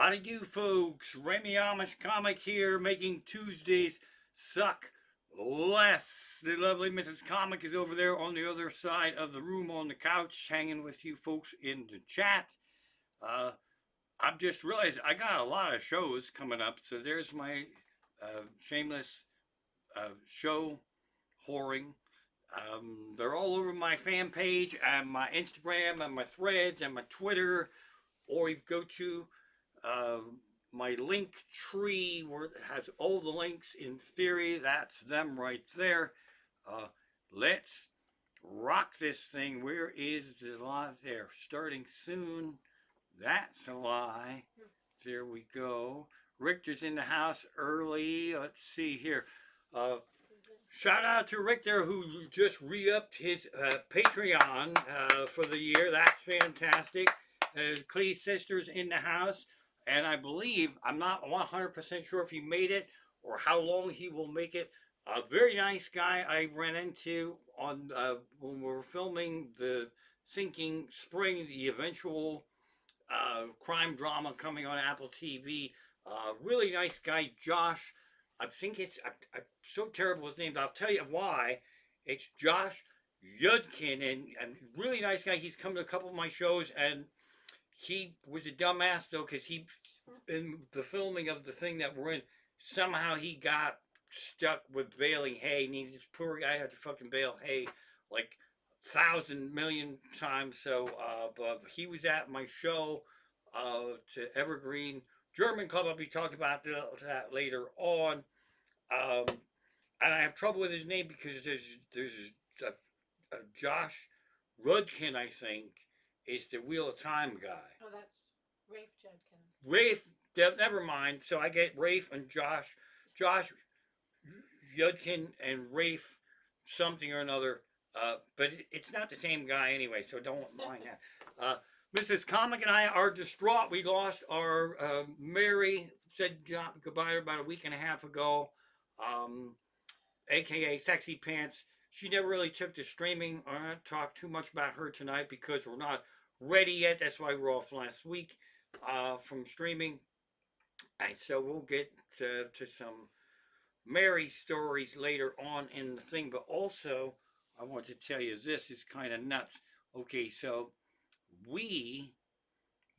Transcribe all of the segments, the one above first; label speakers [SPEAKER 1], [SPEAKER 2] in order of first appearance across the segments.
[SPEAKER 1] How do you folks? Remy Amish Comic here, making Tuesdays suck less. The lovely Mrs. Comic is over there on the other side of the room on the couch, hanging with you folks in the chat. Uh, I've just realized I got a lot of shows coming up, so there's my shameless show whoring. They're all over my fan page and my Instagram and my threads and my Twitter, or you go to uh, my link tree where it has all the links. In theory, that's them right there. Uh, let's rock this thing. Where is the live there? Starting soon. That's a lie. There we go. Richter's in the house early. Let's see here. Uh, Shout out to Rick there who just re-upped his Patreon for the year. That's fantastic. Clee's sister's in the house, and I believe, I'm not 100% sure if he made it or how long he will make it. A very nice guy I ran into on when we were filming the Sinking Spring, the eventual crime drama coming on Apple TV. Really nice guy, Josh. I think I'm so terrible with names. I'll tell you why. It's Josh Yudkin, and really nice guy. He's come to a couple of my shows, and he was a dumbass though, because he, in the filming of the thing that we're in, somehow he got stuck with baling hay, and this poor guy had to fucking bale hay like 1,000,000,000 times. So, but he was at my show to Evergreen German Club. I'll be talking about that later on. And I have trouble with his name because there's a Josh Rudkin, I think, is the Wheel of Time guy.
[SPEAKER 2] Oh, that's Rafe Judkin.
[SPEAKER 1] Rafe, never mind. So I get Rafe and Josh Yudkin and Rafe something or another. But it's not the same guy anyway, so don't mind that. Mrs. Comic and I are distraught. We lost our Mary, said goodbye about a week and a half ago, aka Sexy Pants. She never really took to streaming. I'm not talk too much about her tonight because we're not ready yet. That's why we're off last week from streaming. And so we'll get to some Mary stories later on in the thing. But also, I want to tell you this is kind of nuts. Okay, so we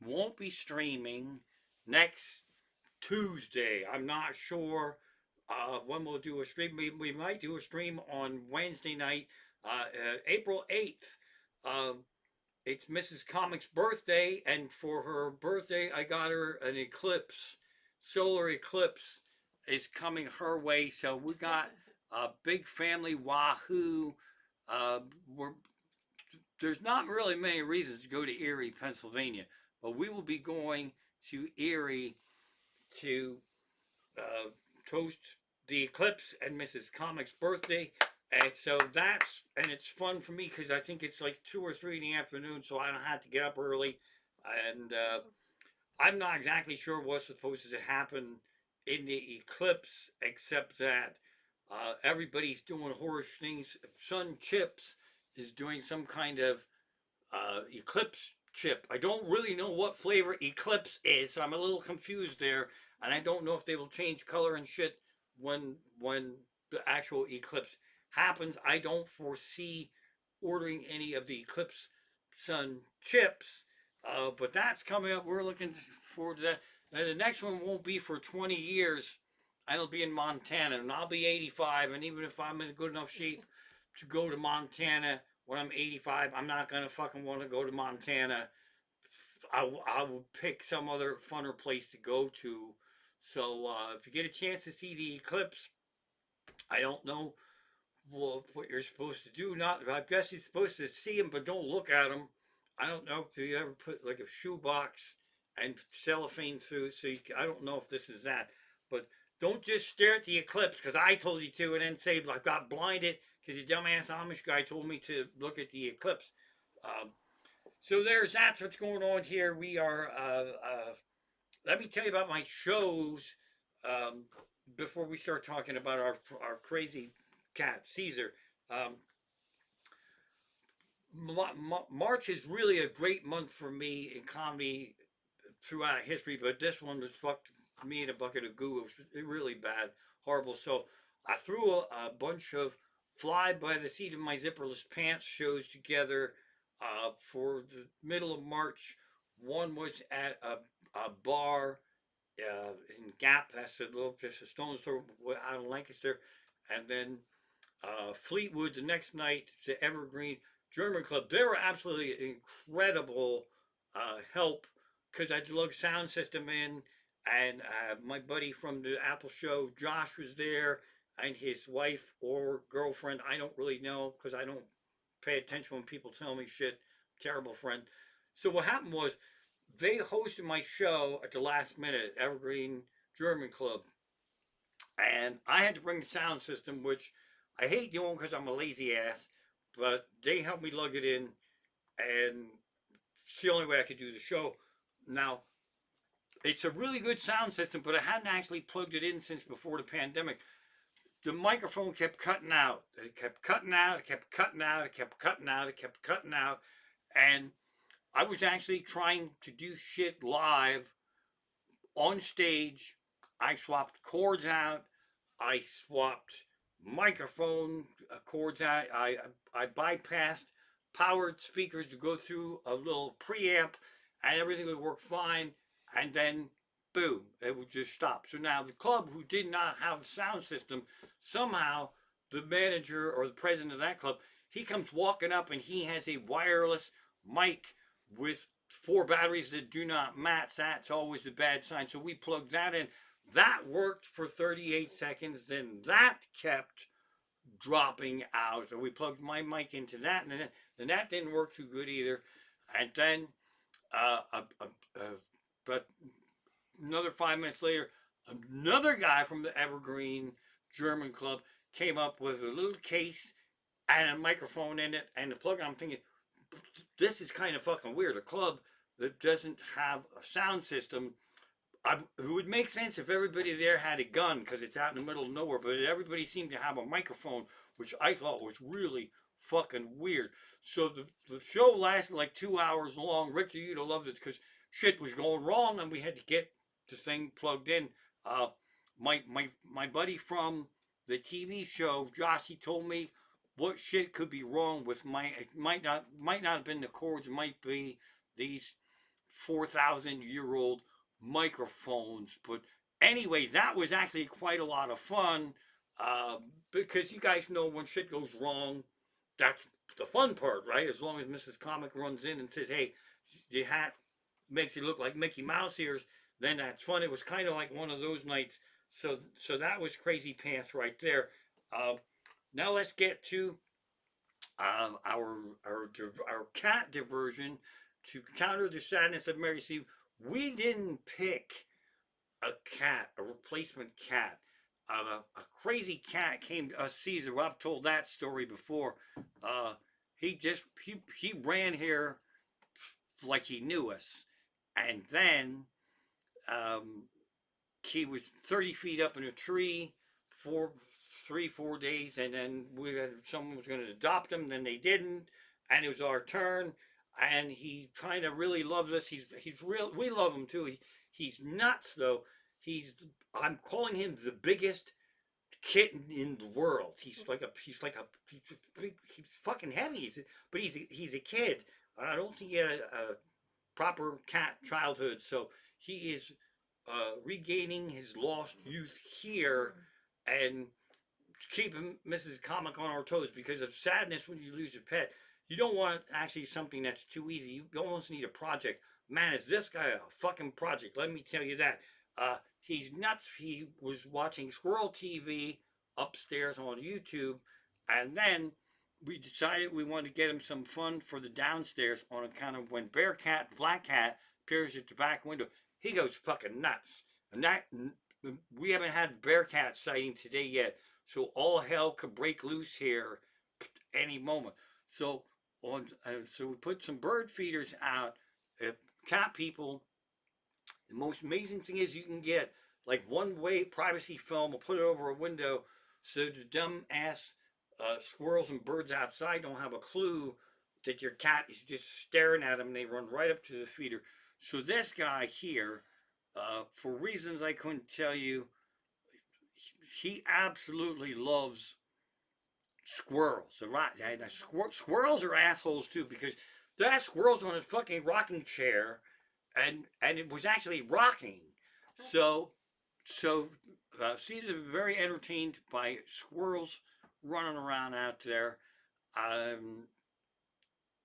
[SPEAKER 1] won't be streaming next Tuesday. I'm not sure when we'll do a stream. We might do a stream on Wednesday night, April 8th. It's Mrs. Comic's birthday, and for her birthday, I got her an eclipse. Solar eclipse is coming her way, so we got a big family wahoo. We're There's not really many reasons to go to Erie, Pennsylvania, but we will be going to Erie to toast the eclipse and Mrs. Comic's birthday. And so it's fun for me because I think it's like 2 or 3 in the afternoon, so I don't have to get up early. And I'm not exactly sure what's supposed to happen in the eclipse, except that everybody's doing horse things. Sun Chips is doing some kind of eclipse chip. I don't really know what flavor eclipse is, so I'm a little confused there, and I don't know if they will change color and shit when the actual eclipse happens. I don't foresee ordering any of the eclipse sun chips, but that's coming up. We're looking forward to that. And the next one won't be for 20 years. It'll be in Montana, and I'll be 85, and even if I'm in good enough shape to go to Montana when I'm 85, I'm not gonna fucking want to go to Montana. I will pick some other funner place to go to. So if you get a chance to see the eclipse, I don't know what you're supposed to do. Not, I guess you're supposed to see them, but don't look at them. I don't know if you ever put like a shoebox and cellophane through. So I don't know if this is that, but don't just stare at the eclipse because I told you to, and then say I got blinded because the dumbass Amish guy told me to look at the eclipse. So that's what's going on here. We are. Let me tell you about my shows before we start talking about our crazy cat Caesar. March is really a great month for me in comedy throughout history, but this one was fucked me in a bucket of goo. It was really bad, horrible. So I threw a bunch of fly by the seat of my zipperless pants shows together for the middle of March. One was at a bar in Gap, that's a little just a stone's throw out of Lancaster, and then Fleetwood the next night to Evergreen German Club. They were absolutely incredible help because I lugged sound system in, and my buddy from the Apple show, Josh, was there, and his wife or girlfriend. I don't really know because I don't pay attention when people tell me shit. Terrible friend. So what happened was they hosted my show at the last minute, Evergreen German Club, and I had to bring the sound system, which I hate doing because I'm a lazy ass. But they helped me lug it in, and it's the only way I could do the show. Now it's a really good sound system, but I hadn't actually plugged it in since before the pandemic. The microphone kept cutting out. It kept cutting out. It kept cutting out. It kept cutting out. It kept cutting out. And I was actually trying to do shit live on stage. I swapped cords out. I swapped microphone cords out. I bypassed powered speakers to go through a little preamp, and everything would work fine. And then, boom, it would just stop. So now the club, who did not have a sound system, somehow the manager or the president of that club, he comes walking up and he has a wireless mic with four batteries that do not match. That's always a bad sign. So we plugged that in. That worked for 38 seconds. Then that kept dropping out. So we plugged my mic into that, and then that didn't work too good either. And then, but another 5 minutes later, another guy from the Evergreen German Club came up with a little case and a microphone in it and the plug. I'm thinking, this is kind of fucking weird. A club that doesn't have a sound system. It would make sense if everybody there had a gun because it's out in the middle of nowhere, but everybody seemed to have a microphone, which I thought was really fucking weird. So the show lasted like 2 hours long. Richter, you'd have loved it because shit was going wrong and we had to get the thing plugged in. Uh, my buddy from the TV show, Josh, he told me what shit could be wrong with my. It might not have been the cords. It might be these 4,000-year-old microphones. But anyway, that was actually quite a lot of fun because you guys know when shit goes wrong, that's the fun part, right? As long as Mrs. Comic runs in and says, "Hey, the hat makes you look like Mickey Mouse ears," then that's fun. It was kind of like one of those nights. So that was crazy pants right there. Uh, Now let's get to our cat diversion to counter the sadness of Mary Steve. We didn't pick a cat, a replacement cat. A crazy cat came to us, Caesar. I've told that story before. Uh, he ran here like he knew us, and then um, he was 30 feet up in a tree for 3 4 days, and then someone was going to adopt him. Then they didn't, and it was our turn. And he kind of really loves us. He's real. We love him too. He's nuts though. He's I'm calling him the biggest kitten in the world. He's fucking heavy. But he's a kid. I don't think he had a proper cat childhood, so he is regaining his lost youth here and keeping Mrs. Comic on our toes because of sadness when you lose a pet. You don't want actually something that's too easy. You almost need a project. Man, is this guy a fucking project? Let me tell you that. He's nuts. He was watching Squirrel TV upstairs on YouTube, and then we decided we wanted to get him some fun for the downstairs on account of when Bearcat, Black Cat, appears at the back window. He goes fucking nuts. And that we haven't had Bearcat sighting today yet, so all hell could break loose here any moment. So so we put some bird feeders out. Cat people, the most amazing thing is you can get like one-way privacy film. We'll put it over a window so the dumb ass squirrels and birds outside don't have a clue that your cat is just staring at them. And they run right up to the feeder. So this guy here, for reasons I couldn't tell you, he absolutely loves squirrels. Squirrels are assholes too because that squirrel's on a fucking rocking chair, and it was actually rocking. So Caesar's very entertained by squirrels running around out there, um,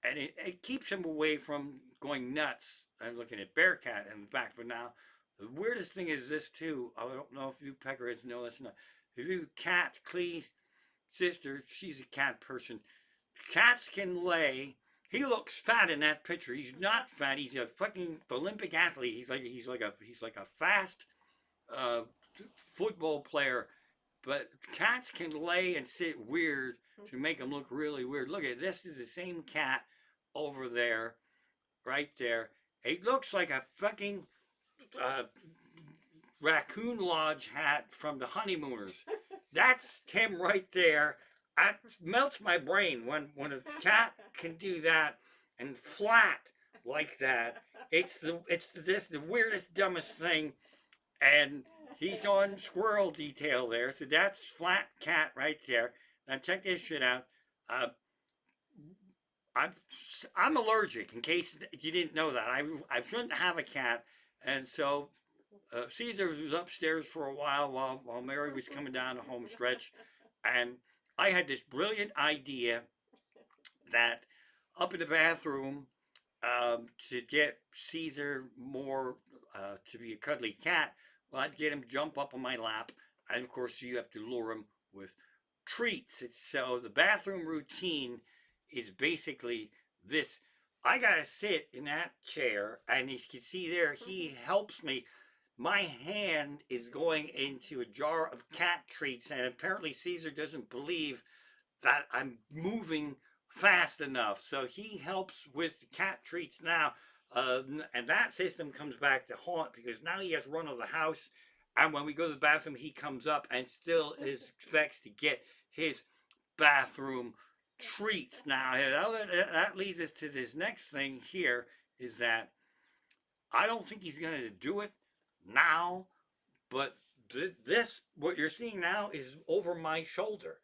[SPEAKER 1] and it keeps him away from going nuts and looking at Bearcat in the back. But now, the weirdest thing is this too. I don't know if you peckerheads know this or not. If you cat, Clee's sister, she's a cat person. Cats can lay. He looks fat in that picture. He's not fat. He's a fucking Olympic athlete. He's like a fast uh, football player. But cats can lay and sit weird to make them look really weird. Look at this. Is the same cat over there, right there. He looks like a fucking uh, raccoon lodge hat from the honeymooners. That's Tim right there. It melts my brain when a cat can do that and flat like that. It's the weirdest, dumbest thing. And he's on squirrel detail there. So that's flat cat right there. Now check this shit out. Uh, I'm I'm allergic. In case you didn't know that, I shouldn't have a cat, and so Caesar was upstairs for a while Mary was coming down the home stretch, and I had this brilliant idea that up in the bathroom to get Caesar more to be a cuddly cat, well, I'd get him jump up on my lap, and of course you have to lure him with treats. So the bathroom routine is basically this. I gotta sit in that chair, and as you can see there, he helps me. My hand is going into a jar of cat treats, and apparently Caesar doesn't believe that I'm moving fast enough. So he helps with the cat treats now. And that system comes back to haunt because now he has run of the house. And when we go to the bathroom, he comes up and still expects to get his bathroom treats. Now, that leads us to this next thing here is that I don't think he's going to do it now, but this, what you're seeing now, is over my shoulder.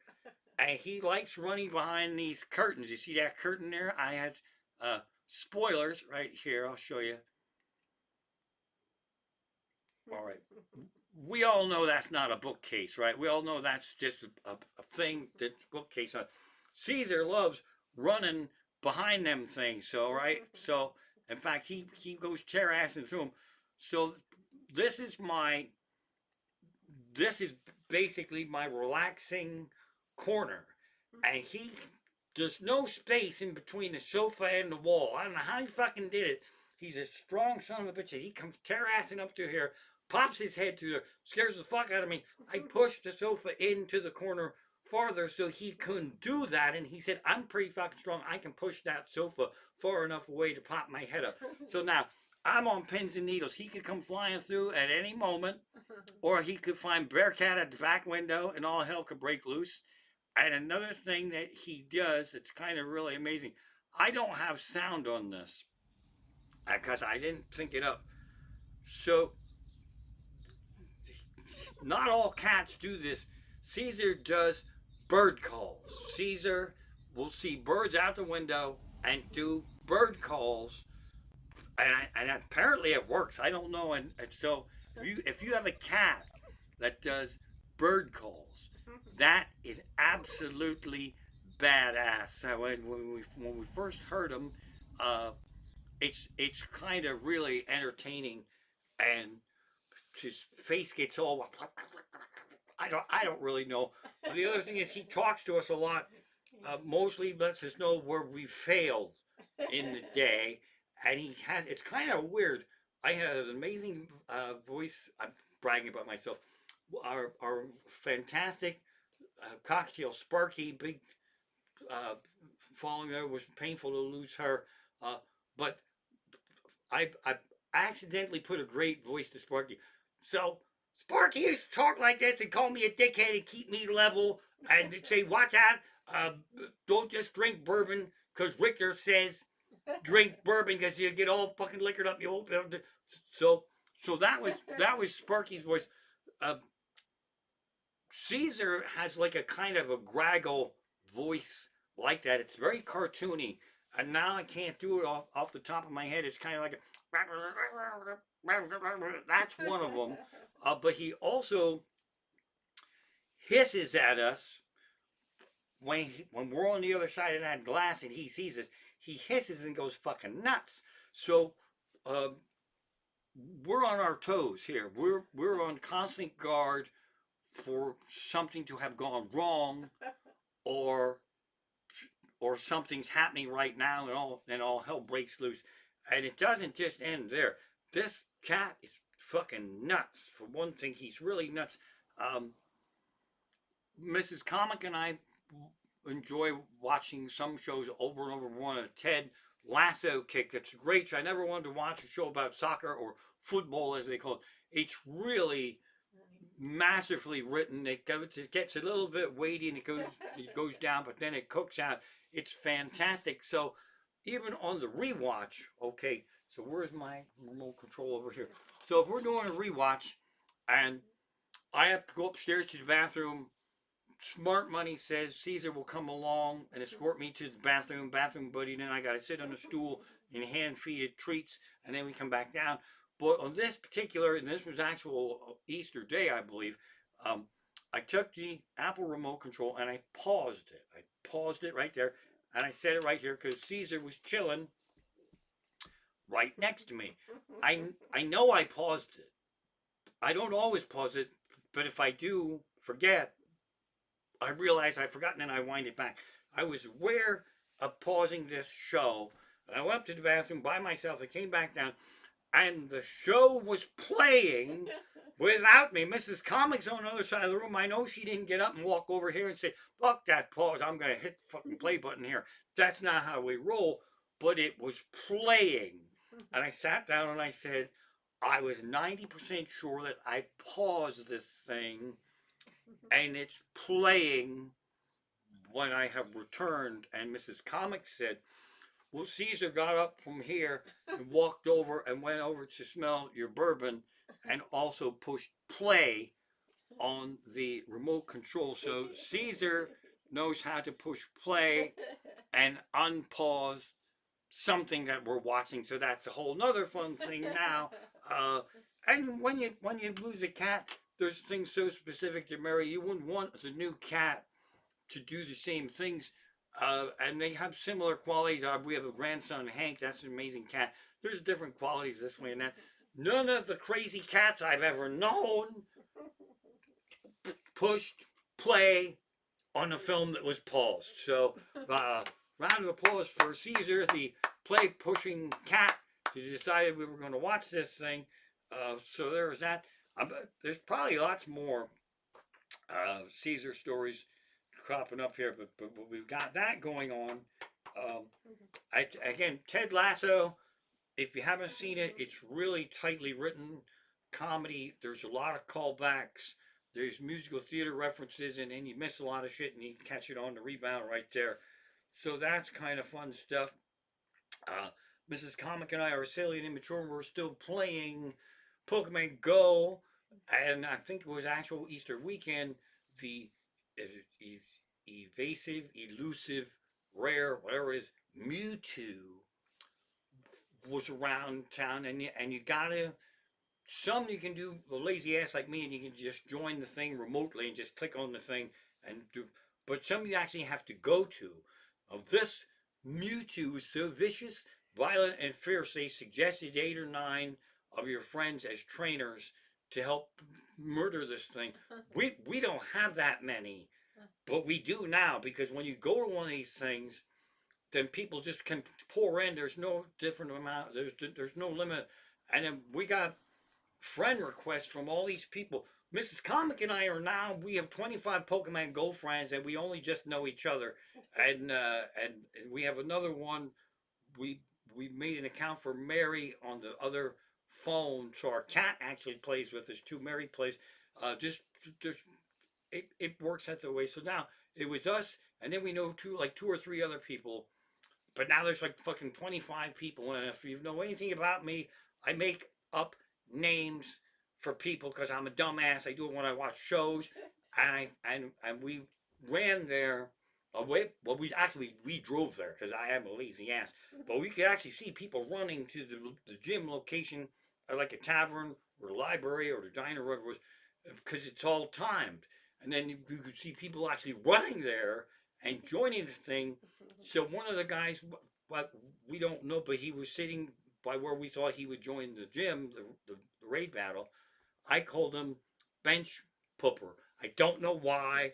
[SPEAKER 1] And he likes running behind these curtains. You see that curtain there? I had spoilers right here. I'll show you. All right. We all know that's not a bookcase, right? We all know that's just a thing that's bookcase. Caesar loves running behind them things. So, right? So, in fact, he goes chair assing through them. So, this is my, this is basically my relaxing corner. And there's no space in between the sofa and the wall. I don't know how he fucking did it. He's a strong son of a bitch. He comes tear-assing up through here, pops his head through there, scares the fuck out of me. I pushed the sofa into the corner farther so he couldn't do that. And he said, I'm pretty fucking strong. I can push that sofa far enough away to pop my head up. So now, I'm on pins and needles. He could come flying through at any moment, or he could find Bearcat at the back window and all hell could break loose. And another thing that he does that's kind of really amazing, I don't have sound on this because I didn't sync it up. So, not all cats do this. Caesar does bird calls. Caesar will see birds out the window and do bird calls. And apparently it works. I don't know. And so, if you have a cat that does bird calls, that is absolutely badass. So when we first heard him, it's kind of really entertaining, and his face gets all. I don't really know. The other thing is he talks to us a lot. Mostly lets us know where we failed in the day, and he has. It's kind of weird. I had an amazing voice. I'm bragging about myself. Our fantastic cocktail Sparky, big following her, was painful to lose her, but I accidentally put a great voice to Sparky. So Sparky used to talk like this and call me a dickhead and keep me level and say, "Watch out! Don't just drink bourbon because Richter says drink bourbon because you get all fucking liquored up. You won't be able to. So that was Sparky's voice. Uh, Caesar has like a kind of a graggle voice like that. It's very cartoony. And now I can't do it off the top of my head. It's kind of like that's one of them. But he also hisses at us when we're on the other side of that glass and he sees us. He hisses and goes fucking nuts. So uh, we're on our toes here. We're on constant guard for something to have gone wrong or something's happening right now and all hell breaks loose. And it doesn't just end there. This cat is fucking nuts. For one thing, he's really nuts. Um, Mrs. Comic and I enjoy watching some shows over and over. One a Ted Lasso kick. That's a great show. I never wanted to watch a show about soccer or football as they call it. It's really masterfully written. It gets a little bit weighty and it goes down, but then it cooks out. It's fantastic. So even on the rewatch, okay. So where's my remote control over here? So if we're doing a rewatch, and I have to go upstairs to the bathroom, Smart Money says Caesar will come along and escort me to the bathroom buddy. Then I got to sit on a stool and hand feed it treats, and then we come back down. But on this particular, and this was actual Easter Day, I believe, I took the Apple remote control and I paused it. I paused it right there, and I set it right here because Caesar was chilling right next to me. I know I paused it. I don't always pause it, but if I do forget, I realized I'd forgotten and I wind it back. I was aware of pausing this show. And I went up to the bathroom by myself. I came back down, and the show was playing without me. Mrs. Comics on the other side of the room. I know she didn't get up and walk over here and say, "Fuck that pause. I'm gonna hit the fucking play button here." That's not how we roll. But it was playing, and I sat down and I said, "I was 90% sure that I paused this thing." And it's playing when I have returned. And Mrs. Comic said, "Well, Caesar got up from here and walked over and went over to smell your bourbon and also pushed play on the remote control." So Caesar knows how to push play and unpause something that we're watching. So that's a whole nother fun thing now. And when you lose a cat, there's things so specific to Mary. You wouldn't want the new cat to do the same things. And they have similar qualities. We have a grandson, Hank. That's an amazing cat. There's different qualities this way and that. None of the crazy cats I've ever known pushed play on a film that was paused. So, round of applause for Caesar, the play pushing cat, who decided we were going to watch this thing. So there was that. There's probably lots more Caesar stories cropping up here, but we've got that going on. Again, Ted Lasso. If you haven't seen it, it's really tightly written comedy. There's a lot of callbacks. There's musical theater references, and then you miss a lot of shit, and you catch it on the rebound right there. So that's kind of fun stuff. Mrs. Comic and I are silly and immature, and we're still playing Pokemon Go. And I think it was actual Easter weekend. The evasive, elusive, rare, whatever it is, Mewtwo was around town, and you gotta. Some you can do a lazy ass like me, and you can just join the thing remotely and just click on the thing and do. But some you actually have to go to. This Mewtwo is so vicious, violent, and fierce. They suggested 8 or 9 of your friends as trainers to help murder this thing. We don't have that many, but we do now because when you go to one of these things, then people just can pour in. There's no different amount. There's no limit, and then we got friend requests from all these people. Mrs. Comic and I are now, we have 25 Pokemon Go friends, and we only just know each other. And we have another one. We made an account for Mary on the other phone, so our cat actually plays with us too. Mary plays. Just it works out the way. So now it was us, and then we know two or three other people but now there's like fucking 25 people, and if you know anything about me, I make up names for people because I'm a dumbass. I do it when I watch shows, and we ran there. Away, well, we drove there because I am a lazy ass. But we could actually see people running to the gym location, or like a tavern or a library or the diner, wherever it was, because it's all timed. And then you could see people actually running there and joining the thing. So one of the guys, but we don't know, but he was sitting by where we thought he would join the gym, the raid battle. I called him bench pooper. I don't know why.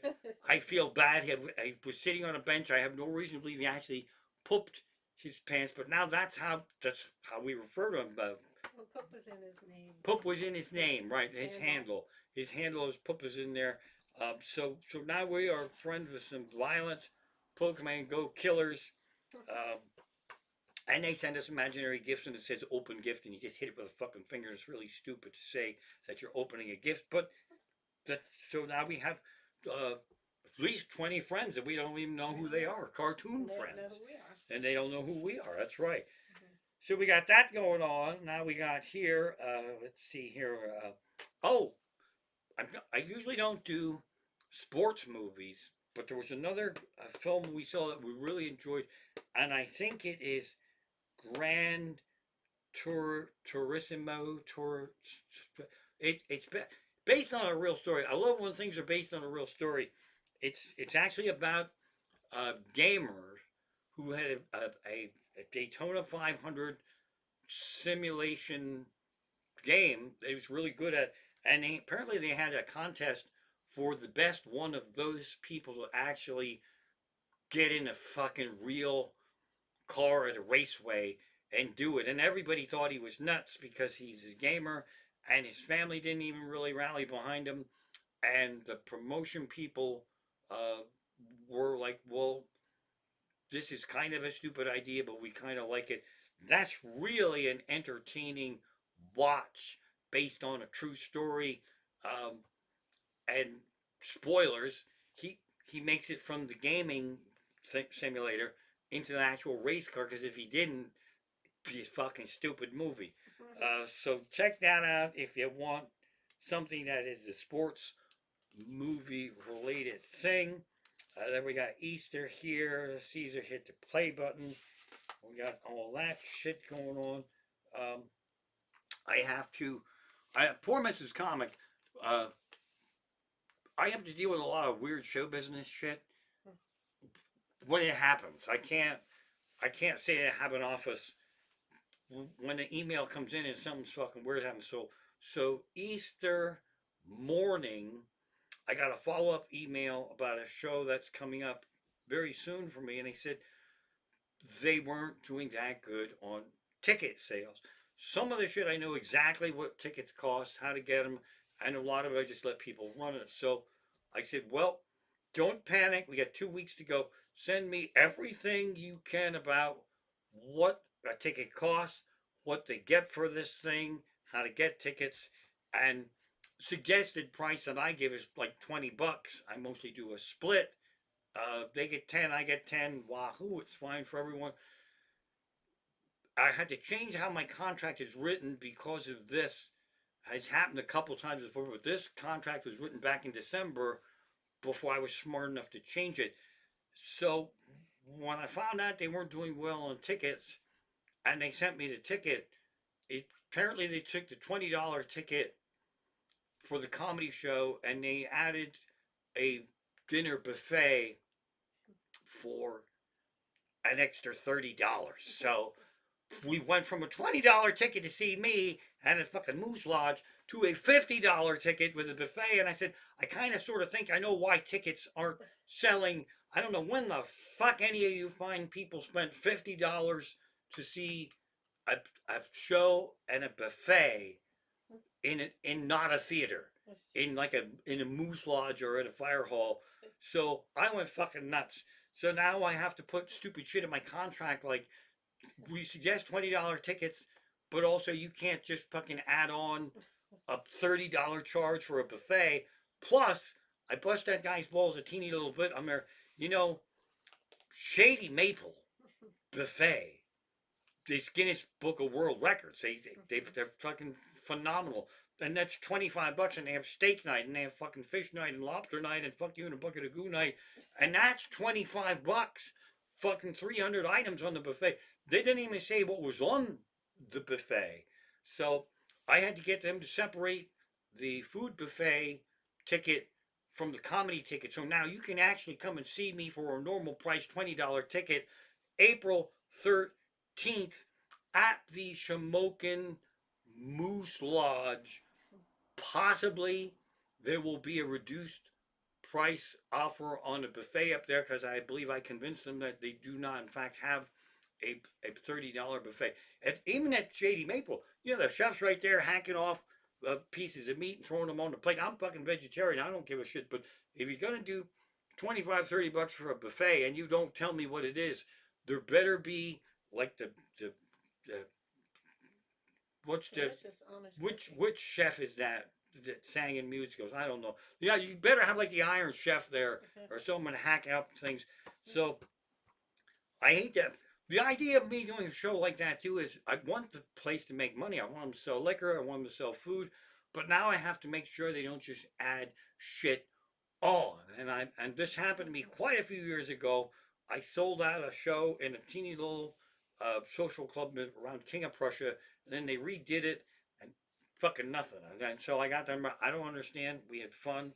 [SPEAKER 1] I feel bad. He was sitting on a bench. I have no reason to believe he actually pooped his pants. But now that's how we refer to him.
[SPEAKER 2] Well, Poop was in his name.
[SPEAKER 1] Poop was in his name, right? His handle. His handle is Poop is in there. So now we are friends with some violent Pokemon Go killers. Um, and they send us imaginary gifts, and it says open gift, and you just hit it with a fucking finger. It's really stupid to say that you're opening a gift, but so now we have at least 20 friends that we don't even know who they are, cartoon
[SPEAKER 2] They don't
[SPEAKER 1] friends.
[SPEAKER 2] know who we are.
[SPEAKER 1] And they don't know who we are. That's right. So we got that going on. Now we got here, let's see here. Oh, I usually don't do sports movies, but there was another film we saw that we really enjoyed, and I think it is Grand Turissimo Tour. It's based on a real story. I love when things are based on a real story. It's actually about a gamer who had a Daytona 500 simulation game that he was really good at, and apparently they had a contest for the best one of those people to actually get in a fucking real car at a raceway and do it. And everybody thought he was nuts because he's a gamer, and his family didn't even really rally behind him. And the promotion people uh, were like, well, this is kind of a stupid idea, but we kind of like it. That's really an entertaining watch based on a true story. Um, and spoilers, he makes it from the gaming simulator into the actual race car because if he didn't, it'd be a fucking stupid movie. So check that out if you want something that is a sports movie related thing. Then we got Easter here. Caesar hit the play button. We got all that shit going on. Um, I have to. Poor Mrs. Comic. Uh, I have to deal with a lot of weird show business shit when it happens. I can't say that I have an office when the email comes in and something's fucking weird happens. So Easter morning, I got a follow up email about a show that's coming up very soon for me, and they said they weren't doing that good on ticket sales. Some of the shit I know exactly what tickets cost, how to get them, and a lot of it I just let people run it. So I said, well, don't panic. We got 2 weeks to go. Send me everything you can about what a ticket costs, what they get for this thing, how to get tickets, and suggested price that I give is like $20. I mostly do a split. They get 10, I get 10. Wahoo! It's fine for everyone. I had to change how my contract is written because of this. It's happened a couple times before, but this contract was written back in December before I was smart enough to change it. So when I found out they weren't doing well on tickets, and they sent me the ticket, apparently they took the $20 ticket for the comedy show and they added a dinner buffet for an extra $30. So we went from a $20 ticket to see me and a fucking Moose Lodge to a $50 ticket with a buffet. And I said, I kind of sort of think I know why tickets aren't selling. I don't know when the fuck any of you fine people spent $50 to see a show and a buffet in not a theater, in a Moose Lodge or at a fire hall. So I went fucking nuts. So now I have to put stupid shit in my contract like we suggest $20 tickets, but also you can't just fucking add on a $30 charge for a buffet. Plus, I bust that guy's balls a teeny little bit. I'm there, you know, Shady Maple buffet. This Guinness Book of World Records. They're fucking phenomenal. And that's $25, and they have steak night, and they have fucking fish night, and lobster night, and fuck you and a bucket of goo night, and that's $25. Fucking 300 items on the buffet. They didn't even say what was on the buffet, so I had to get them to separate the food buffet ticket from the comedy ticket. So now you can actually come and see me for a normal price $20 ticket, April 13th at the Shamokin Moose Lodge. Possibly there will be a reduced price offer on a buffet up there because I believe I convinced them that they do not, in fact, have a $30 buffet. Even at Shady Maple, the chef's right there hacking off pieces of meat and throwing them on the plate. I'm fucking vegetarian. I don't give a shit. But if you're going to do 25, $30 for a buffet and you don't tell me what it is, there better be like the what's the which chef is that sang in music goes, I don't know. Yeah, you better have like the Iron Chef there or someone to hack out things. So I hate that. The idea of me doing a show like that too is I want the place to make money. I want them to sell liquor. I want them to sell food. But now I have to make sure they don't just add shit on. And this happened to me quite a few years ago. I sold out a show in a teeny little social club around King of Prussia, and then they redid it, and fucking nothing. And so I got them. I don't understand. We had fun.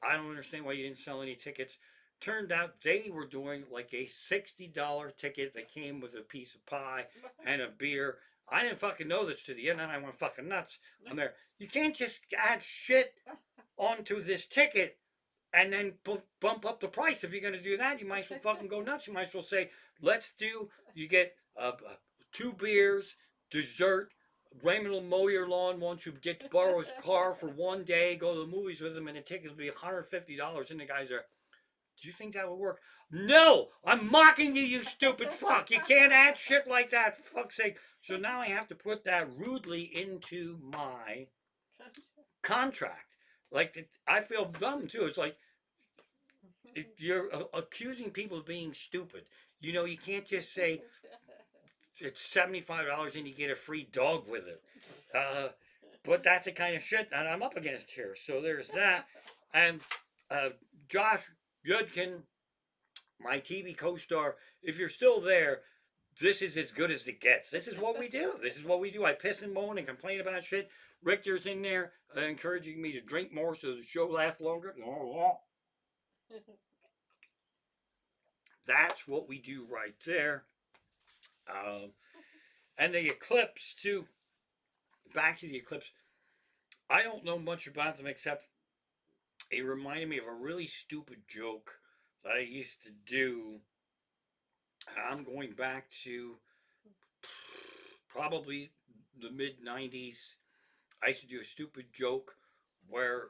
[SPEAKER 1] I don't understand why you didn't sell any tickets. Turned out they were doing like a $60 ticket that came with a piece of pie and a beer. I didn't fucking know this to the end, and I went fucking nuts. I'm there. You can't just add shit onto this ticket and then bump up the price. If you're going to do that, you might as well fucking go nuts. You might as well say, you get 2 beers, dessert. Raymond will mow your lawn once you get to borrow his car for one day, go to the movies with him, and the ticket will be $150. And the guys are, do you think that would work? No! I'm mocking you, you stupid fuck! You can't add shit like that, for fuck's sake. So now I have to put that rudely into my contract. Like, I feel dumb too. It's like, you're accusing people of being stupid. You can't just say it's $75 and you get a free dog with it. But that's the kind of shit that I'm up against here. So there's that. And Josh Yudkin, my TV co-star, if you're still there, this is as good as it gets. This is what we do. This is what we do. I piss and moan and complain about shit. Richter's in there encouraging me to drink more so the show lasts longer. That's what we do right there. And the eclipse, too. Back to the eclipse. I don't know much about them except it reminded me of a really stupid joke that I used to do. I'm going back to probably the mid 90s. I used to do a stupid joke where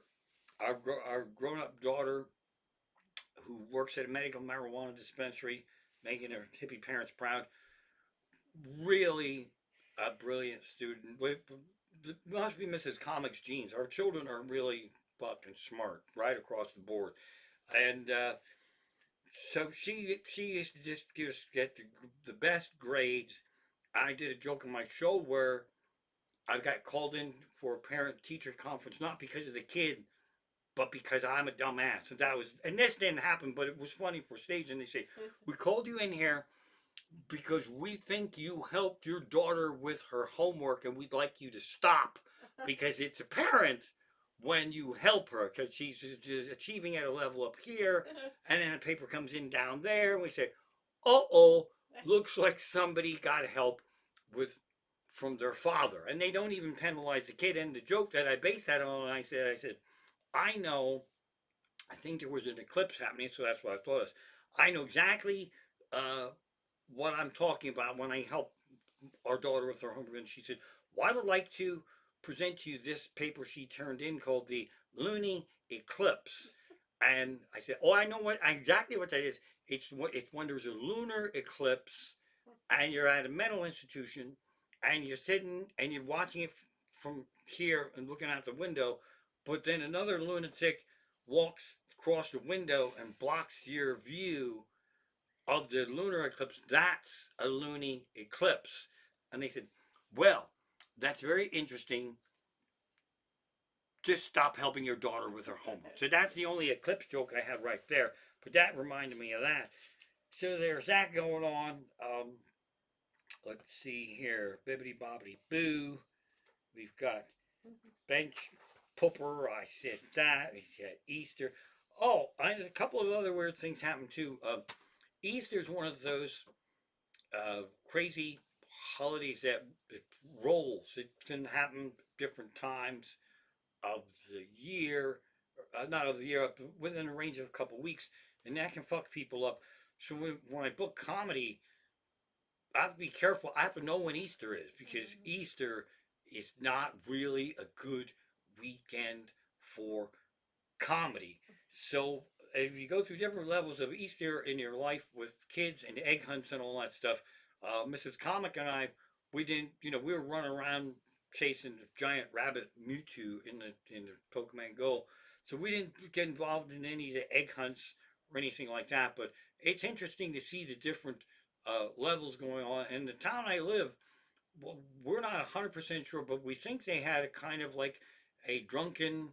[SPEAKER 1] our grown up daughter, who works at a medical marijuana dispensary, making her hippie parents proud, really a brilliant student. Must be Mrs. Comics genes. Our children are really fucking smart, right across the board. And so she used to just get the best grades. I did a joke on my show where I got called in for a parent teacher conference, not because of the kid, but because I'm a dumbass. And this didn't happen, but it was funny for stage. And they say, we called you in here because we think you helped your daughter with her homework and we'd like you to stop because it's apparent when you help her because she's achieving at a level up here and then a paper comes in down there and we say, looks like somebody got help with from their father. And they don't even penalize the kid. And the joke that I based that on, I said, I know, I think there was an eclipse happening, so that's what I thought of. I know exactly what I'm talking about when I help our daughter with her homework. And she said, well, I would like to present to you this paper she turned in called the Loony Eclipse. And I said, I know exactly what that is. It's when there's a lunar eclipse and you're at a mental institution and you're sitting and you're watching it from here and looking out the window, but then another lunatic walks across the window and blocks your view of the lunar eclipse, that's a loony eclipse. And they said, well, that's very interesting. Just stop helping your daughter with her homework. So that's the only eclipse joke I have right there. But that reminded me of that. So there's that going on. Let's see here. Bibbity bobbity boo. We've got bench pooper. I said that. We said Easter. Oh, a couple of other weird things happened too. Easter's one of those crazy holidays that it rolls. It can happen different times of the year, not of the year, within a range of a couple of weeks, and that can fuck people up. So when I book comedy, I have to be careful. I have to know when Easter is because Easter is not really a good weekend for comedy. So if you go through different levels of Easter in your life with kids and egg hunts and all that stuff, Mrs. Comic and I, we didn't, we were running around chasing the giant rabbit Mewtwo in the Pokemon Go, so we didn't get involved in any of the egg hunts or anything like that. But it's interesting to see the different levels going on. In the town I live, well, we're not 100% sure, but we think they had a kind of like a drunken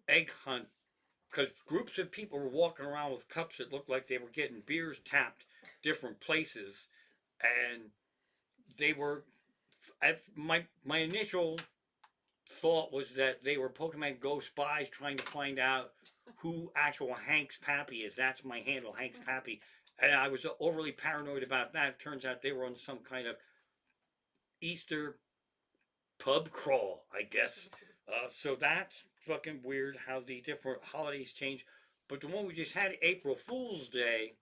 [SPEAKER 1] egg hunt because groups of people were walking around with cups that looked like they were getting beers tapped different places, and they were. My initial thought was that they were Pokemon Go spies trying to find out who actual Hank's Pappy is. That's my handle, Hank's Pappy, and I was overly paranoid about that. It turns out they were on some kind of Easter pub crawl, I guess. So that's fucking weird how the different holidays change. But the one we just had, April Fool's Day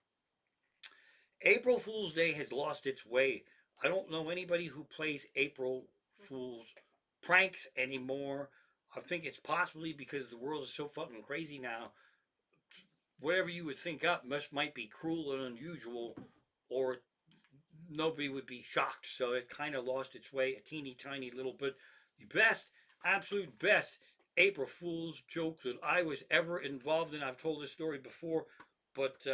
[SPEAKER 1] has lost its way. I don't know anybody who plays April Fool's pranks anymore. I think it's possibly because the world is so fucking crazy now. Whatever you would think up might be cruel and unusual, or nobody would be shocked. So it kind of lost its way a teeny tiny little bit. The best, absolute best April Fool's joke that I was ever involved in. I've told this story before, but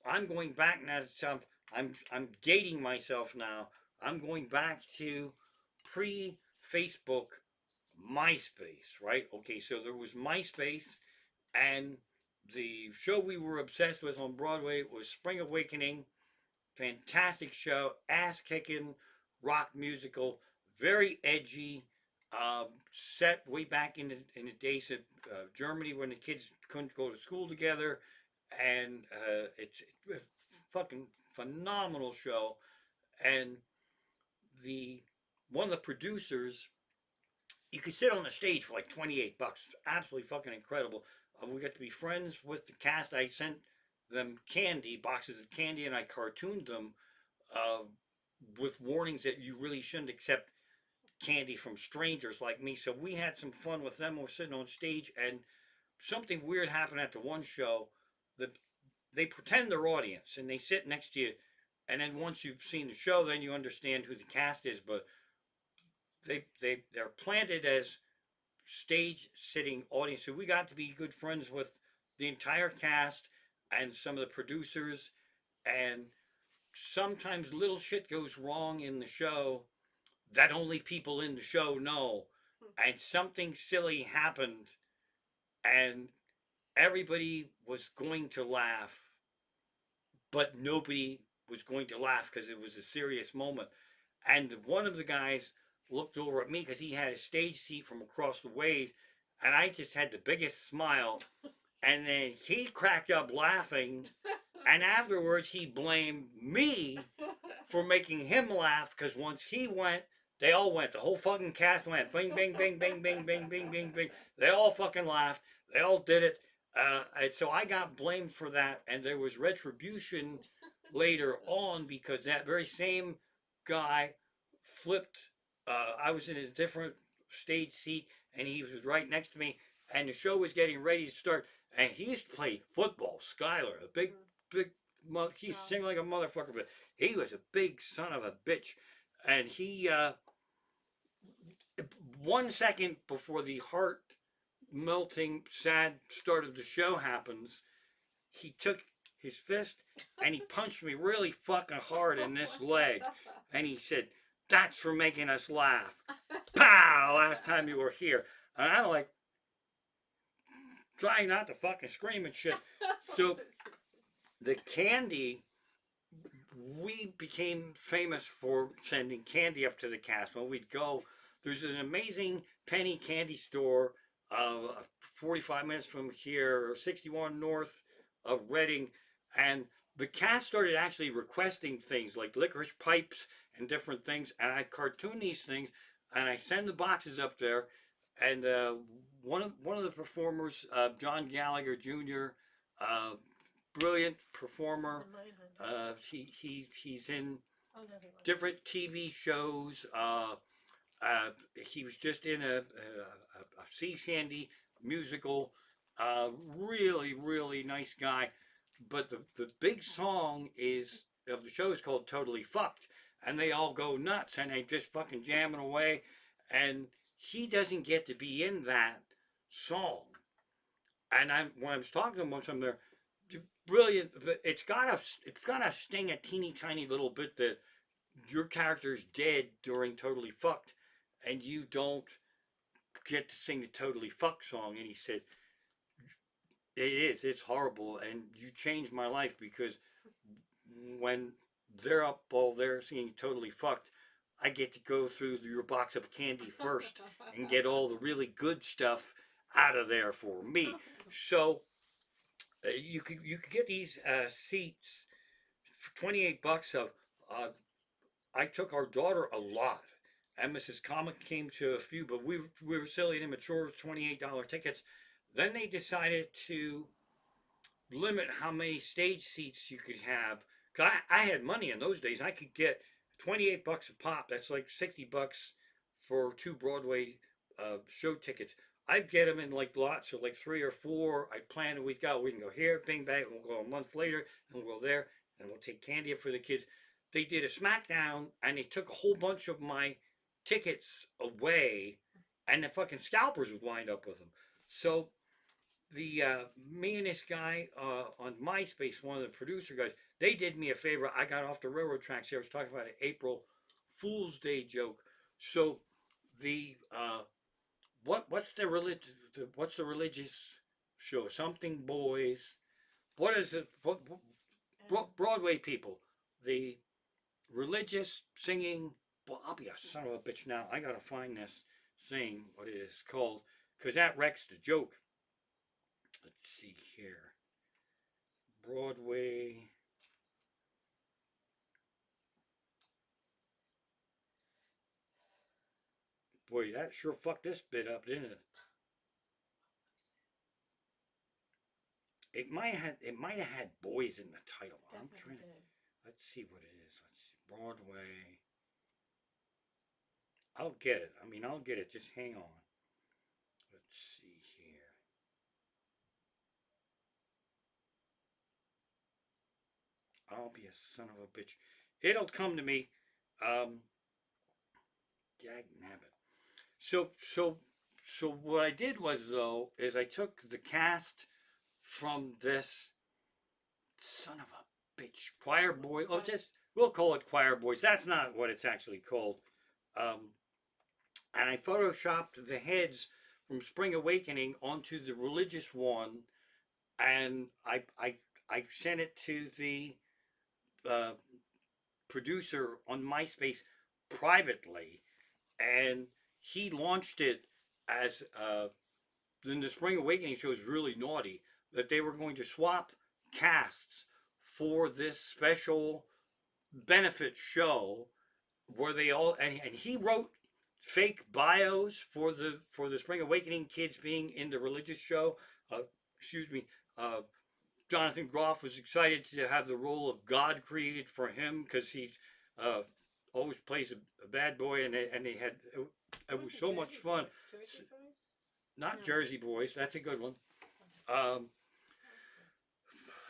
[SPEAKER 1] I'm going back now. I'm dating myself now. I'm going back to pre-Facebook MySpace, right? Okay, so there was MySpace, and the show we were obsessed with on Broadway was Spring Awakening. Fantastic show, ass kicking rock musical, very edgy. Set way back in the days of Germany when the kids couldn't go to school together, and it's a fucking phenomenal show. And the one of the producers, you could sit on the stage for like $28. Absolutely fucking incredible. We got to be friends with the cast. I sent them candy, boxes of candy, and I cartooned them uh, with warnings that you really shouldn't accept candy from strangers like me. So we had some fun with them. We're sitting on stage, and something weird happened at the one show. That they pretend they're audience, and they sit next to you. And then once you've seen the show, then you understand who the cast is. But they're planted as stage sitting audience. So we got to be good friends with the entire cast and some of the producers. And sometimes little shit goes wrong in the show that only people in the show know. And something silly happened, and everybody was going to laugh, but nobody was going to laugh because it was a serious moment. And one of the guys looked over at me because he had a stage seat from across the ways, and I just had the biggest smile. And then he cracked up laughing, and afterwards he blamed me for making him laugh because once he went, they all went. The whole fucking cast went. Bing, bing, bing, bing, bing, bing, bing, bing, bing. They all fucking laughed. They all did it. And so I got blamed for that, and there was retribution later on because that very same guy flipped. I was in a different stage seat, and he was right next to me, and the show was getting ready to start. And he used to play football, Skyler, a big, he sing like a motherfucker, but he was a big son of a bitch. And he, 1 second before the heart melting, sad start of the show happens, he took his fist, and he punched me really fucking hard in this leg. And he said, "That's for making us laugh." Pow! Last time you were here. And I'm like, trying not to fucking scream and shit. So the candy, we became famous for sending candy up to the cast. When we'd go, there's an amazing penny candy store 45 minutes from here, 61 north of Reading, and the cast started actually requesting things like licorice pipes and different things, and I cartoon these things, and I send the boxes up there, and one of the performers, John Gallagher Jr., uh, brilliant performer. He's in different TV shows. He was just in a sea shanty musical. Really, really nice guy. But the big song is of the show is called "Totally Fucked," and they all go nuts and they just fucking jamming away, and he doesn't get to be in that song. And when I was talking to him once, I'm there, brilliant. But it's got to sting a teeny tiny little bit that your character's dead during Totally Fucked, and you don't get to sing the Totally Fucked song. And he said, it's horrible, and you changed my life because when they're up all there singing Totally Fucked, I get to go through your box of candy first and get all the really good stuff out of there for me. So you could get these seats for $28. Of I took our daughter a lot, and Mrs. Comic came to a few, but we were silly and immature. $28 tickets. Then they decided to limit how many stage seats you could have. Cause I had money in those days. I could get $28 a pop. That's like $60 for two Broadway show tickets. I'd get them in like lots of like 3 or 4. I'd plan a week out. We can go here, bing bang. We'll go a month later, and we'll go there, and we'll take candy for the kids. They did a SmackDown, and they took a whole bunch of my tickets away, and the fucking scalpers would wind up with them. So the me and this guy on MySpace, one of the producer guys, they did me a favor. I got off the railroad tracks here. I was talking about an April Fool's Day joke. So the what's the religious show? Something Boys. What is it? Broadway people. The religious singing. Well, I'll be a son of a bitch now. I gotta find this thing. What it is called? Because that wrecks the joke. Let's see here. Broadway. Boy, that sure fucked this bit up, didn't it? It might have had boys in the title. I'm trying to. Let's see what it is. Let's see. Broadway. I'll get it. I mean, I'll get it. Just hang on. Let's see here. I'll be a son of a bitch. It'll come to me. Dag nabbit. So what I did was though is I took the cast from this son of a bitch choir boy. Oh, just we'll call it choir boys. That's not what it's actually called. Um, and I photoshopped the heads from Spring Awakening onto the religious one, and I sent it to the uh, producer on MySpace privately, and he launched it as then the Spring Awakening show is really naughty that they were going to swap casts for this special benefit show where they all and he wrote fake bios for the Spring Awakening kids being in the religious show. Excuse me. Jonathan Groff was excited to have the role of God created for him because he uh, always plays a bad boy, and they had it was so much fun. Not Jersey Boys. That's a good one. Um,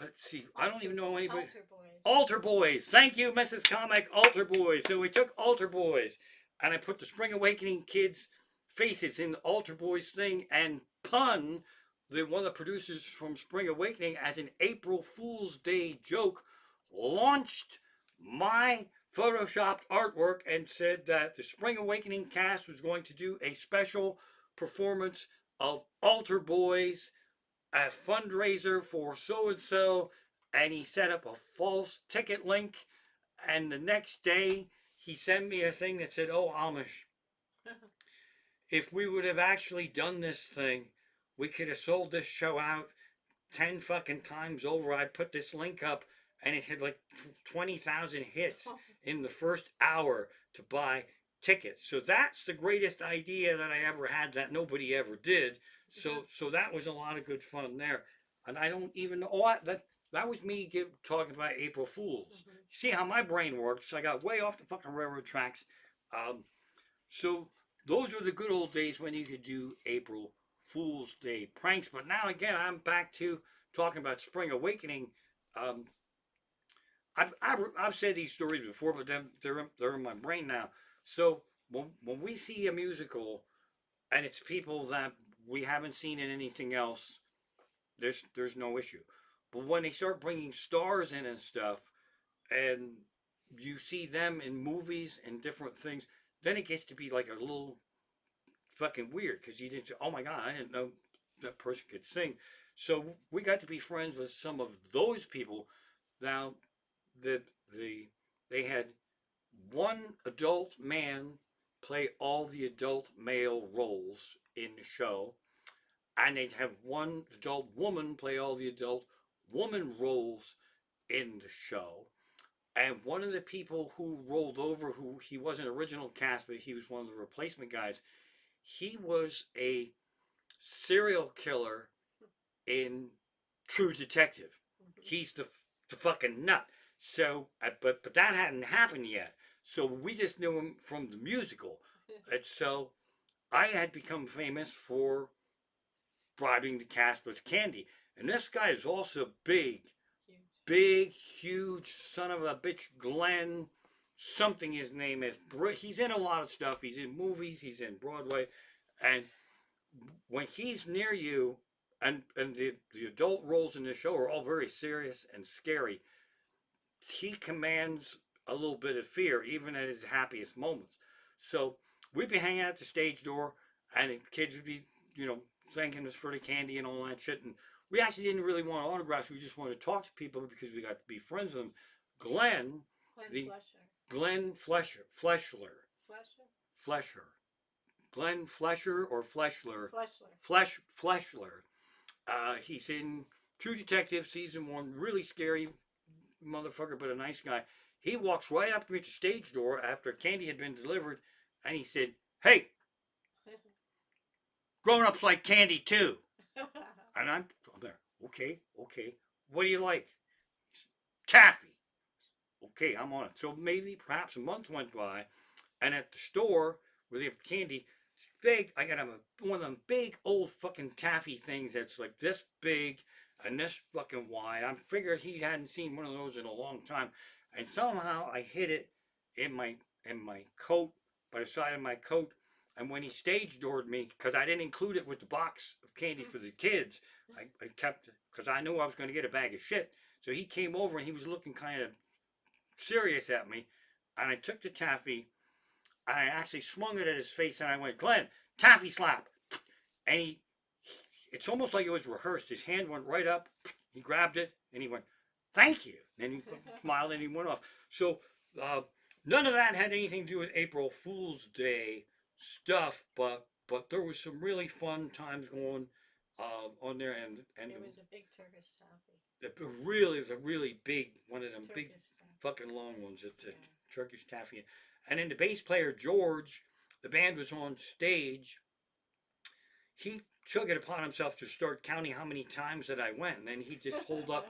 [SPEAKER 1] let's see. I don't even know anybody.
[SPEAKER 2] Altar Boys.
[SPEAKER 1] Altar Boys. Thank you, Mrs. Comic. Altar Boys. So we took Altar Boys, and I put the Spring Awakening kids' faces in the Altar Boys thing, and pun one of the producers from Spring Awakening, as an April Fool's Day joke, launched my photoshopped artwork and said that the Spring Awakening cast was going to do a special performance of Altar Boys, a fundraiser for so and so, and he set up a false ticket link. And the next day, he sent me a thing that said, "Oh, Amish, if we would have actually done this thing, we could have sold this show out 10 fucking times over. I put this link up and it had like 20,000 hits in the first hour to buy tickets. So that's the greatest idea that I ever had that nobody ever did. So that was a lot of good fun there. And I don't even know that was me talking about April Fools.
[SPEAKER 2] Mhm.
[SPEAKER 1] See how my brain works. I got way off the fucking railroad tracks. Um, so those were the good old days when you could do April Fool's Day pranks. But now again, I'm back to talking about Spring Awakening. Um, I've said these stories before, but then they're in my brain now. So when we see a musical and it's people that we haven't seen in anything else, there's no issue. But when they start bringing stars in and stuff, and you see them in movies and different things, then it gets to be like a little fucking weird because you didn't. Oh my god, I didn't know that person could sing. So we got to be friends with some of those people. Now, the the they had one adult man play all the adult male roles in the show, and they'd have one adult woman play all the adult woman roles in the show. And one of the people who rolled over, who he wasn't original cast, but he was one of the replacement guys, he was a serial killer in True Detective. He's the fucking nut. So, but that hadn't happened yet. So we just knew him from the musical. And so I had become famous for bribing the cast with candy. And this guy is also big,
[SPEAKER 2] Huge.
[SPEAKER 1] big, huge son of a bitch, Glenn. Something his name is. He's in a lot of stuff. He's in movies. He's in Broadway, and when he's near you, and the adult roles in the show are all very serious and scary, he commands a little bit of fear even at his happiest moments. So we'd be hanging out at the stage door, and the kids would be, thanking us for the candy and all that shit. And we actually didn't really want autographs. We just wanted to talk to people because we got to be friends with them. Glenn,
[SPEAKER 2] Glenn
[SPEAKER 1] the
[SPEAKER 2] Flesher.
[SPEAKER 1] Glenn
[SPEAKER 2] Flesher?
[SPEAKER 1] Flesher, Glenn Flesher or Fleshler,
[SPEAKER 2] Fleshler.
[SPEAKER 1] Fleshler. He's in True Detective season one. Really scary motherfucker, but a nice guy. He walks right up to me at the stage door after candy had been delivered, and he said, "Hey, grown-ups like candy too." And I'm there. Okay, okay. What do you like? Taffy. Okay, I'm on it. So maybe perhaps a month went by, and at the store where they have candy, it's big. I got one of them big old fucking taffy things that's like this big and this fucking wide. I figured he hadn't seen one of those in a long time, and somehow I hid it in my coat, by the side of my coat. And when he stage doored me, because I didn't include it with the box of candy for the kids, I kept it because I knew I was going to get a bag of shit. So he came over and he was looking kind of serious at me, and I took the taffy. I actually swung it at his face, and I went, "Glenn, taffy slap!" And it's almost like it was rehearsed. His hand went right up. He grabbed it, and he went, "Thank you." And he smiled, and he went off. So uh, none of that had anything to do with April Fool's Day stuff, but there was some really fun times going on there, and
[SPEAKER 2] It was a big Turkish toffee.
[SPEAKER 1] it really was a really big one of them
[SPEAKER 2] Turkish
[SPEAKER 1] big
[SPEAKER 2] toffee.
[SPEAKER 1] fucking long ones. It's a
[SPEAKER 2] Yeah.
[SPEAKER 1] Turkish taffy. And then the bass player George, the band was on stage. He took it upon himself to start counting how many times that I went, and then he just hold up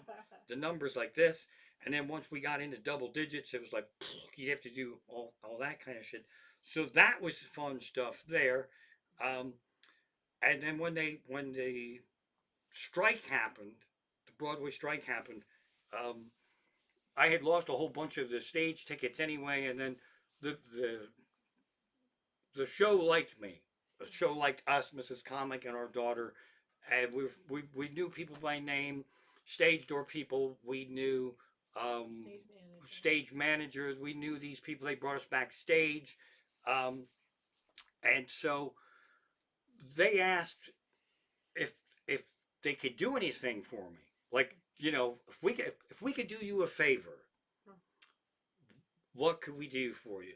[SPEAKER 1] the numbers like this. And then once we got into double digits, it was like you'd have to do all that kind of shit. So that was fun stuff there. Um, and then when the strike happened, the Broadway strike happened. Um, I had lost a whole bunch of the stage tickets anyway, and then the the the show liked me. The show liked us, Mrs. Comic, and our daughter, and we knew people by name, stage door people. We knew um,
[SPEAKER 2] Stage manager.
[SPEAKER 1] stage managers. We knew these people. They brought us backstage, um, and so they asked if if they could do anything for me. Like, if we could do you a favor, what could we do for you?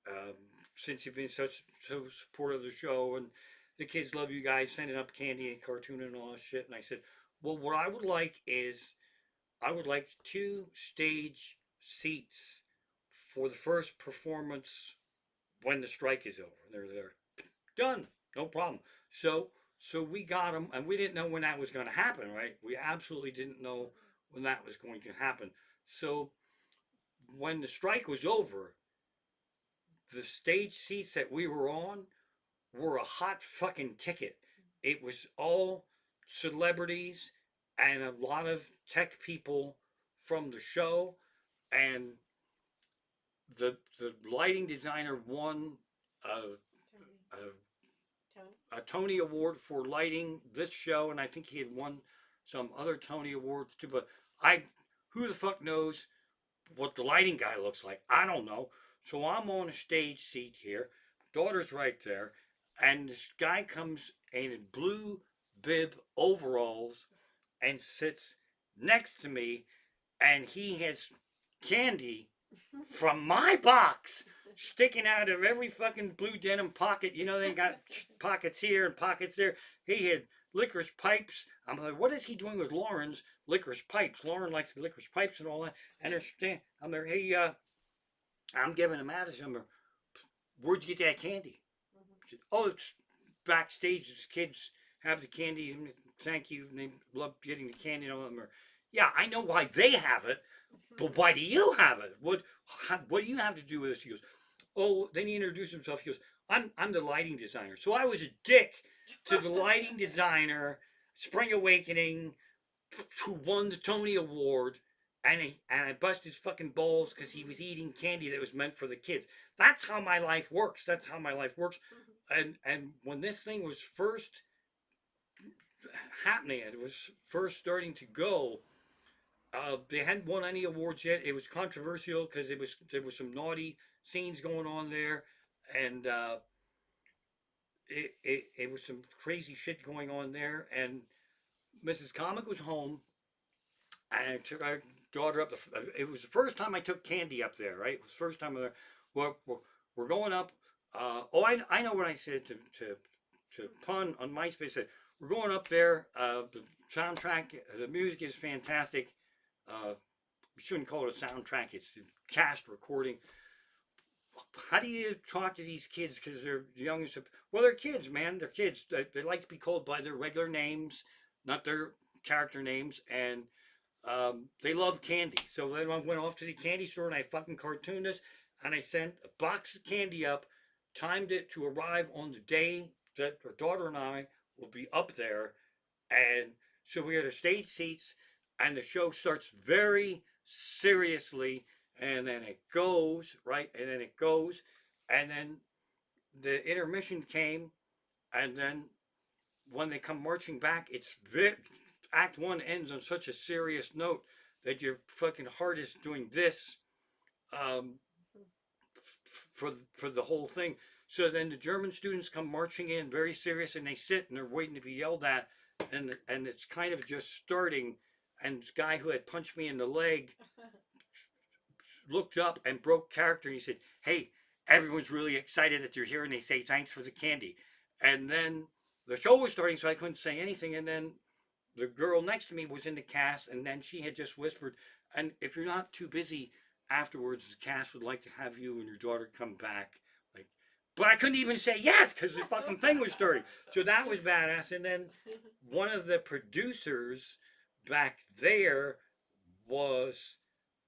[SPEAKER 1] Um, since you've been so supportive of the show and the kids love you guys sending up candy and cartoon and all that shit. And I said, well, what I would like is I would like 2 stage seats for the first performance when the strike is over. They're done, no problem. So we got them, and we didn't know when that was going to happen, right? We absolutely didn't know when that was going to happen. So when the strike was over, the stage seats that we were on were a hot fucking ticket. It was all celebrities and a lot of tech people from the show, and the lighting designer won a,
[SPEAKER 2] Tony.
[SPEAKER 1] a Tony Award for lighting this show, and I think he had won some other Tony Awards too. But I, who the fuck knows what the lighting guy looks like? I don't know. So I'm on a stage seat here. Daughter's right there, and this guy comes in blue bib overalls and sits next to me, and he has candy from my box sticking out of every fucking blue denim pocket. You know, they got pockets here and pockets there. He had licorice pipes. I'm like, what is he doing with Lauren's licorice pipes? Lauren likes the licorice pipes and all that. And I'm there, hey, I'm giving him Madison. Where'd you get that candy? Said, oh, it's backstage. The kids have the candy. Thank you. And they love getting the candy and all that. Yeah, I know why they have it, but why do you have it? What do you have to do with this? He goes, oh, then he introduced himself. He goes, I'm the lighting designer. So I was a dick to the lighting designer, Spring Awakening, who won the Tony Award, and I busted his fucking balls because he was eating candy that was meant for the kids. That's how my life works. That's how my life works. And when this thing was first happening, it was first starting to go. They hadn't won any awards yet. It was controversial because there was some naughty scenes going on there, and it was some crazy shit going on there. And Mrs. Comic was home, and I took our daughter up. It was the first time I took Candy up there. Right, it was the first time there. We're going up. I know what I said to pun on MySpace. Said we're going up there. The soundtrack, the music is fantastic. We shouldn't call it a soundtrack. It's the cast recording. How do you talk to these kids because they're young and stuff? Well, they're kids, man. They're kids. They like to be called by their regular names, not their character names, and they love candy. So then I went off to the candy store and I fucking cartooned this, and I sent a box of candy up, timed it to arrive on the day that our daughter and I will be up there, and so we had our stage seats, and the show starts very seriously, and then it goes right, and then it goes, and then the intermission came, and then when they come marching back, Act One ends on such a serious note that your fucking heart is doing this um, for the whole thing. So then the German students come marching in, very serious, and they sit and they're waiting to be yelled at, and it's kind of just starting. And this guy who had punched me in the leg looked up and broke character. And he said, "Hey, everyone's really excited that you're here," and they say thanks for the candy. And then the show was starting, so I couldn't say anything. And then the girl next to me was in the cast, and then she had just whispered, "And if you're not too busy afterwards, the cast would like to have you and your daughter come back." Like, but I couldn't even say yes because the fucking thing was starting. So that was badass. And then one of the producers back there was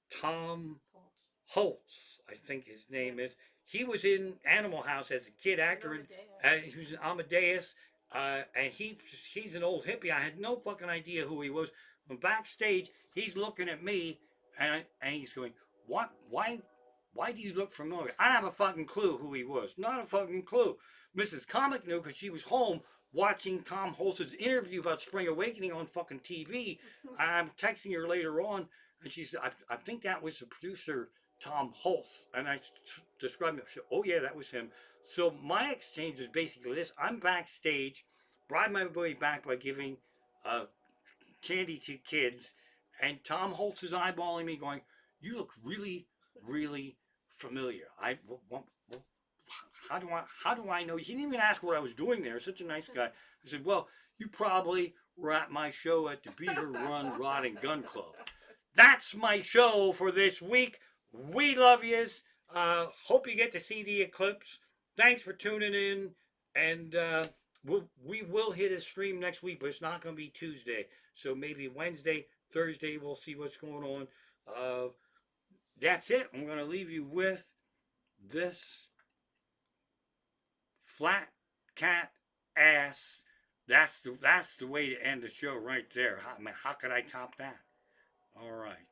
[SPEAKER 1] Tom Holtz, I think his name is. He was in Animal House as a kid actor, and he was in Amadeus. And he's an old hippie. I had no fucking idea who he was. When backstage, he's looking at me, and he's going, "What? Why do you look familiar? I have a fucking clue who he was. Not a fucking clue. Mrs. Comic knew because she was home watching Tom Hulce's interview about Spring Awakening on fucking TV. I'm texting her later on, and she said, I think that was the producer, Tom Hulce. And I described him. She said, oh, yeah, that was him. So my exchange is basically this. I'm backstage, bribe my way back by giving candy to kids, and Tom Hulce is eyeballing me going, you look really, really familiar. How do I know? He didn't even ask what I was doing there. Such a nice guy. I said, well, you probably were at my show at the Beaver Run Rod and Gun Club. That's my show for this week. We love yous. Hope you get to see the eclipse. Thanks for tuning in. And we will hit a stream next week, but it's not going to be Tuesday. So maybe Wednesday, Thursday, we'll see what's going on. That's it. I'm going to leave you with this flat cat ass. That's the way to end the show right there. How could I top that? All right.